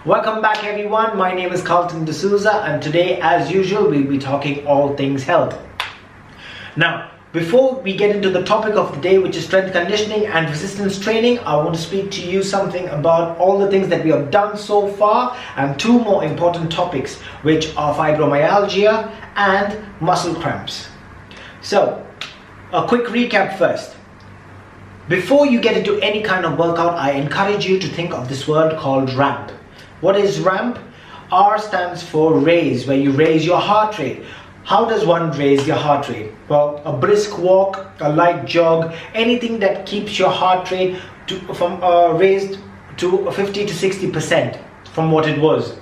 Welcome back everyone, my name is Carlton D'Souza and today as usual we'll be talking all things health. Now before we get into the topic of the day, which is strength conditioning and resistance training, I want to speak to you something about all the things that we have done so far and two more important topics, which are fibromyalgia and muscle cramps. So a quick recap first. Before you get into any kind of workout, I encourage you to think of this word called R.A.M.P. What is R.A.M.P? R stands for raise, where you raise your heart rate. How does one raise your heart rate? Well, a brisk walk, a light jog, anything that keeps your heart rate raised to 50 to 60% from what it was.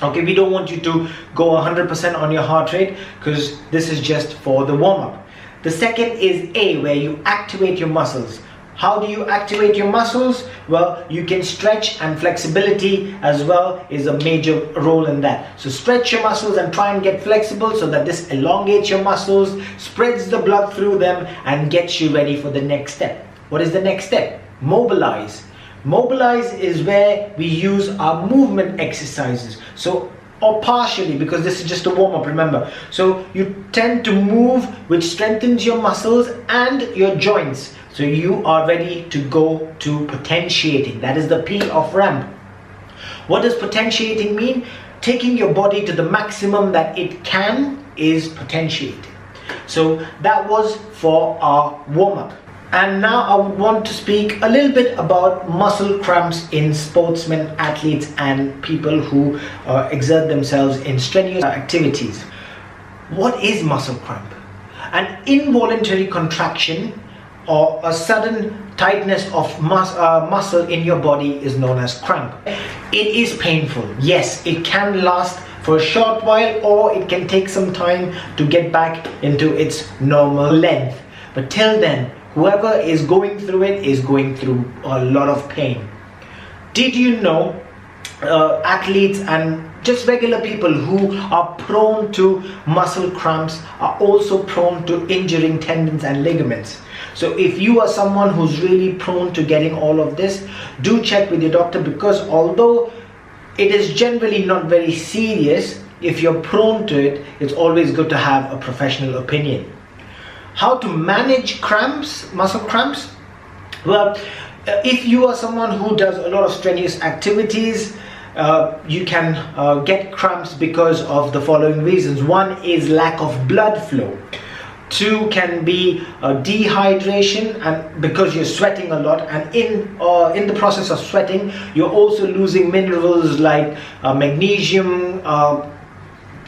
Okay, we don't want you to go 100% on your heart rate because this is just for the warm-up. The second is A, where you activate your muscles. How do you activate your muscles? Well, you can stretch, and flexibility as well is a major role in that. So stretch your muscles and try and get flexible so that this elongates your muscles, spreads the blood through them and gets you ready for the next step. What is the next step? Mobilize. Mobilize is where we use our movement exercises. So or partially, because this is just a warm-up, remember. So you tend to move, which strengthens your muscles and your joints. So you are ready to go to potentiating. That is the P of R.A.M.P. What does potentiating mean? Taking your body to the maximum that it can is potentiating. So that was for our warm-up. And now I would want to speak a little bit about muscle cramps in sportsmen, athletes and people who exert themselves in strenuous activities. What is muscle cramp? An involuntary contraction or a sudden tightness of muscle in your body is known as cramp. It is painful. Yes, it can last for a short while or it can take some time to get back into its normal length. But till then, whoever is going through it is going through a lot of pain. Did you know athletes and just regular people who are prone to muscle cramps are also prone to injuring tendons and ligaments? So if you are someone who's really prone to getting all of this, do check with your doctor, because although it is generally not very serious, if you're prone to it, it's always good to have a professional opinion. How to manage cramps, muscle cramps? Well, if you are someone who does a lot of strenuous activities, you can get cramps because of the following reasons. One is lack of blood flow. Two can be dehydration, and because you're sweating a lot, and in the process of sweating, you're also losing minerals like magnesium,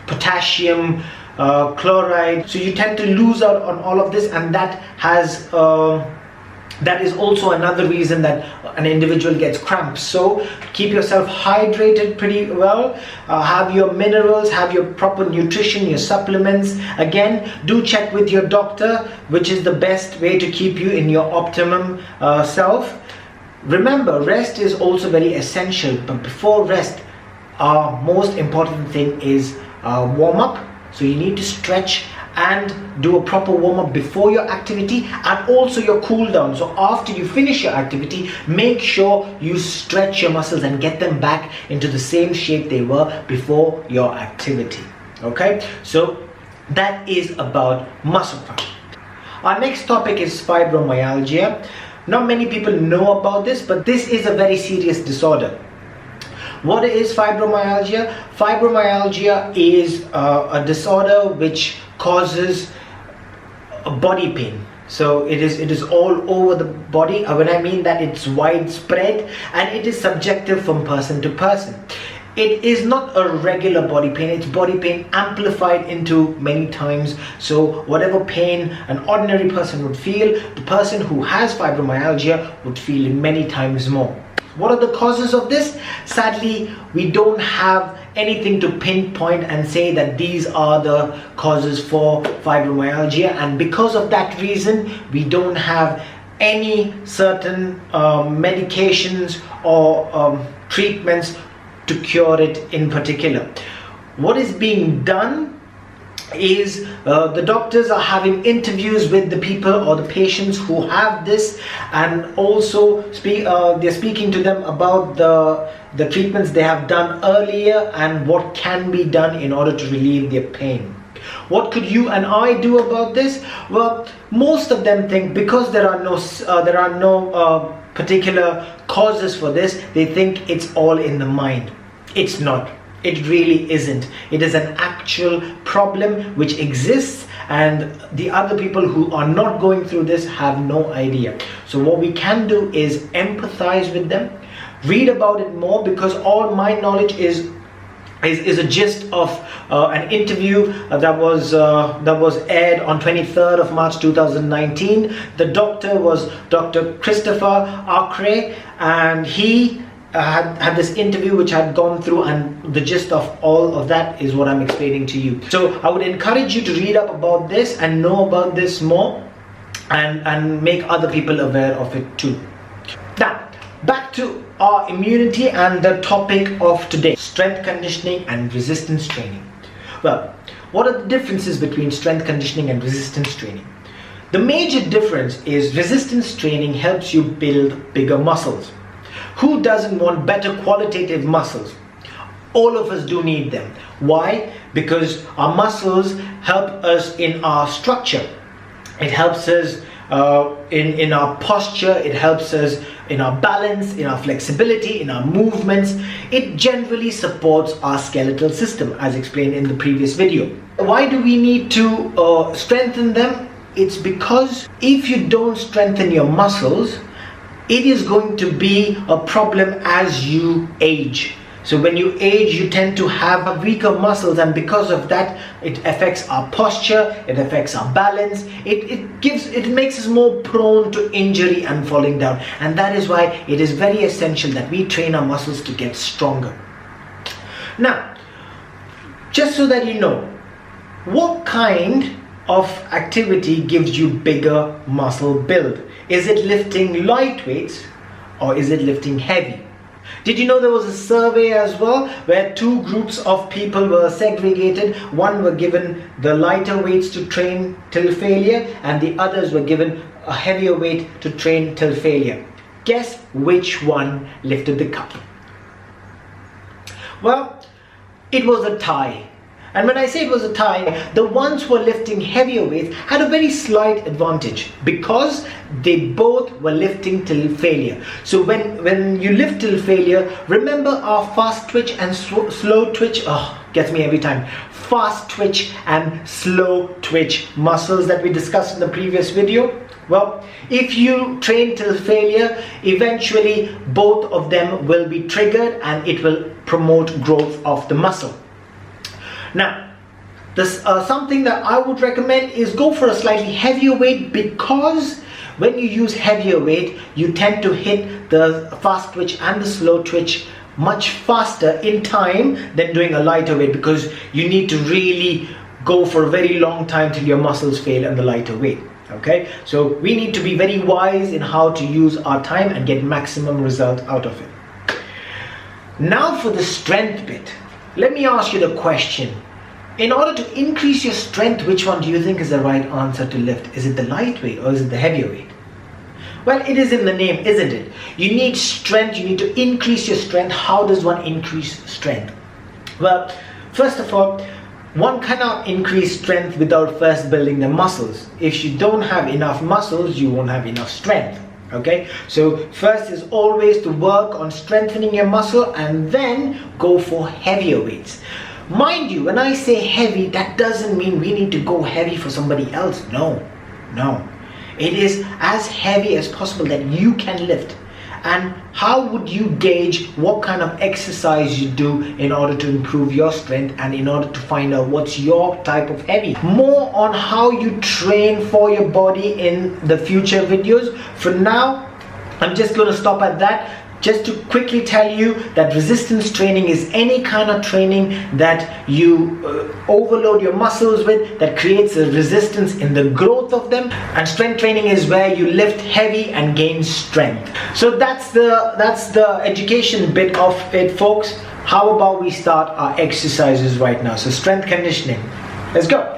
potassium, chloride. So you tend to lose out on all of this, and that is also another reason that an individual gets cramps. So keep yourself hydrated pretty well, have your minerals, have your proper nutrition, your supplements. Again, do check with your doctor which is the best way to keep you in your optimum self. Remember, rest is also very essential, but before rest, our most important thing is warm up. So you need to stretch and do a proper warm-up before your activity and also your cool down. So after you finish your activity, make sure you stretch your muscles and get them back into the same shape they were before your activity. Okay, so that is about muscle cramp. Our next topic is fibromyalgia. Not many people know about this, but this is a very serious disorder. What is fibromyalgia? Fibromyalgia is a disorder which causes a body pain. So it is all over the body. When I mean that, it's widespread and it is subjective from person to person. It is not a regular body pain, it's body pain amplified into many times. So whatever pain an ordinary person would feel, the person who has fibromyalgia would feel many times more. What are the causes of this? Sadly, we don't have anything to pinpoint and say that these are the causes for fibromyalgia, and because of that reason, we don't have any certain medications or treatments to cure it in particular. What is being done is the doctors are having interviews with the people or the patients who have this, and also they're speaking to them about the treatments they have done earlier and what can be done in order to relieve their pain. What could you and I do about this? Well, most of them think because there are no particular causes for this, they think it's all in the mind. It's not. It really isn't. It is an actual problem which exists, and the other people who are not going through this have no idea. So what we can do is empathize with them, read about it more, because all my knowledge is a gist of an interview that was aired on 23rd of March 2019. The doctor was Dr. Christopher R.A.M.P, and he had this interview which had gone through, and the gist of all of that is what I'm explaining to you. So I would encourage you to read up about this and know about this more, and make other people aware of it too. Now, back to our immunity and the topic of today: strength conditioning and resistance training. Well, what are the differences between strength conditioning and resistance training? The major difference is resistance training helps you build bigger muscles. Who doesn't want better qualitative muscles? All of us do need them. Why? Because our muscles help us in our structure. It helps us in our posture. It helps us in our balance, in our flexibility, in our movements. It generally supports our skeletal system, as explained in the previous video. Why do we need to strengthen them? It's because if you don't strengthen your muscles, it is going to be a problem as you age. So when you age, you tend to have weaker muscles, and because of that, it affects our posture, it affects our balance, it makes us more prone to injury and falling down. And that is why it is very essential that we train our muscles to get stronger. Now, just so that you know, what kind of activity gives you bigger muscle build? Is it lifting light weights or is it lifting heavy? Did you know there was a survey as well where two groups of people were segregated? One were given the lighter weights to train till failure, and the others were given a heavier weight to train till failure. Guess which one lifted the cup? Well, it was a tie. And when I say it was a tie, the ones who were lifting heavier weights had a very slight advantage because they both were lifting till failure. So when you lift till failure, remember our fast twitch and slow twitch, gets me every time, fast twitch and slow twitch muscles that we discussed in the previous video? Well, if you train till failure, eventually both of them will be triggered and it will promote growth of the muscle. Now, this something that I would recommend is go for a slightly heavier weight, because when you use heavier weight, you tend to hit the fast twitch and the slow twitch much faster in time than doing a lighter weight, because you need to really go for a very long time till your muscles fail in the lighter weight. Okay, so we need to be very wise in how to use our time and get maximum result out of it. Now for the strength bit. Let me ask you the question. In order to increase your strength, which one do you think is the right answer to lift? Is it the lightweight or is it the heavier weight? Well, it is in the name, isn't it? You need strength, you need to increase your strength. How does one increase strength? Well, first of all, one cannot increase strength without first building the muscles. If you don't have enough muscles, you won't have enough strength. Okay, so first is always to work on strengthening your muscle and then go for heavier weights. Mind you, when I say heavy, that doesn't mean we need to go heavy for somebody else. No. It is as heavy as possible that you can lift. And how would you gauge what kind of exercise you do in order to improve your strength and in order to find out what's your type of heavy? More on how you train for your body in the future videos. For now, I'm just going to stop at that. Just to quickly tell you that resistance training is any kind of training that you overload your muscles with, that creates a resistance in the growth of them, and strength training is where you lift heavy and gain strength. So that's the education bit of it, folks. How about we start our exercises right now? So strength conditioning, let's go.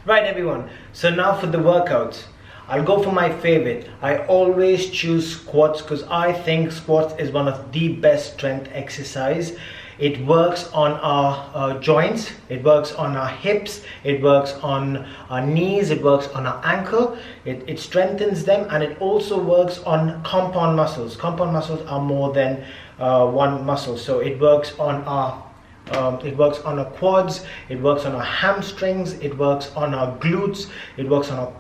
Right everyone, so now for the workouts. I'll go for my favorite. I always choose squats because I think squats is one of the best strength exercise. It works on our joints, it works on our hips, it works on our knees, it works on our ankle, it strengthens them, and it also works on compound muscles. Compound muscles are more than one muscle, so it works on our quads, it works on our hamstrings, it works on our glutes, it works on our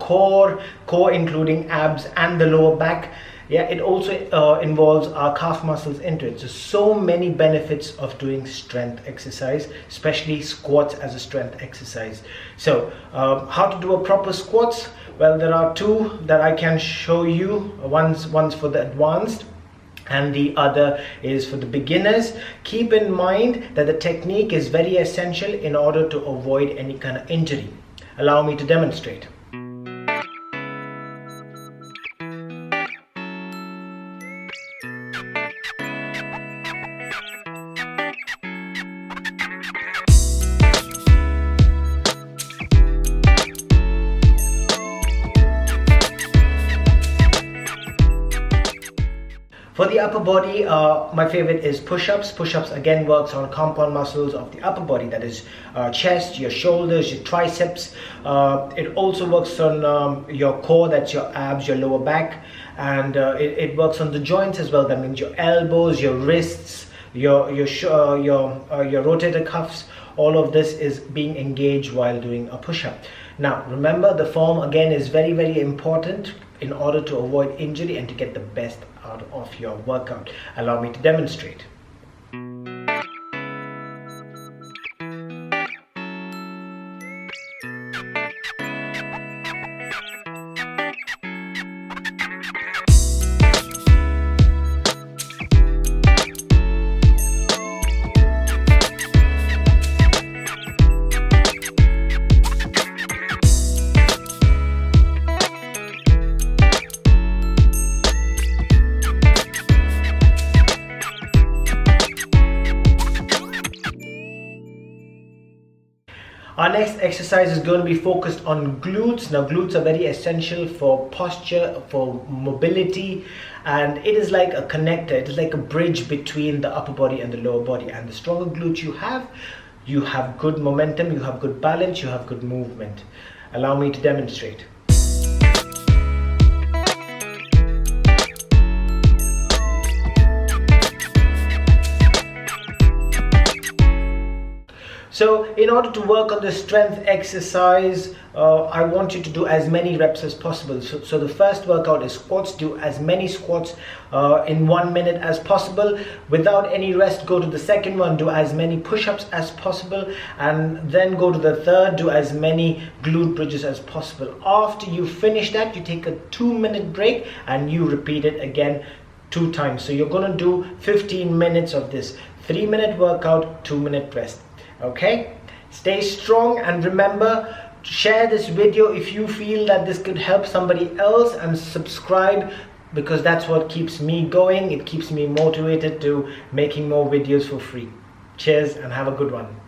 core including abs and the lower back. Yeah, it also involves our calf muscles into it. So many benefits of doing strength exercise, especially squats as a strength exercise. So how to do a proper squats? Well, there are two that I can show you. One's for the advanced and the other is for the beginners. Keep in mind that the technique is very essential in order to avoid any kind of injury. Allow me to demonstrate. For the upper body, my favorite is push-ups. Push-ups again works on compound muscles of the upper body, that is chest, your shoulders, your triceps. It also works on your core, that's your abs, your lower back, and it works on the joints as well. That means your elbows, your wrists, your rotator cuffs. All of this is being engaged while doing a push-up. Now remember, the form again is very, very important in order to avoid injury and to get the best out of your workout. Allow me to demonstrate. Our next exercise is going to be focused on glutes. Now glutes are very essential for posture, for mobility, and it is like a connector. It is like a bridge between the upper body and the lower body. And the stronger glutes you have good momentum, you have good balance, you have good movement. Allow me to demonstrate. So in order to work on the strength exercise, I want you to do as many reps as possible. So the first workout is squats. Do as many squats in 1 minute as possible. Without any rest, go to the second one, do as many push-ups as possible, and then go to the third, do as many glute bridges as possible. After you finish that, you take a 2-minute break and you repeat it again 2 times. So you're going to do 15 minutes of this. 3-minute workout, 2-minute rest. Okay, stay strong, and remember, share this video if you feel that this could help somebody else, and subscribe, because that's what keeps me going. It keeps me motivated to making more videos for free. Cheers and have a good one.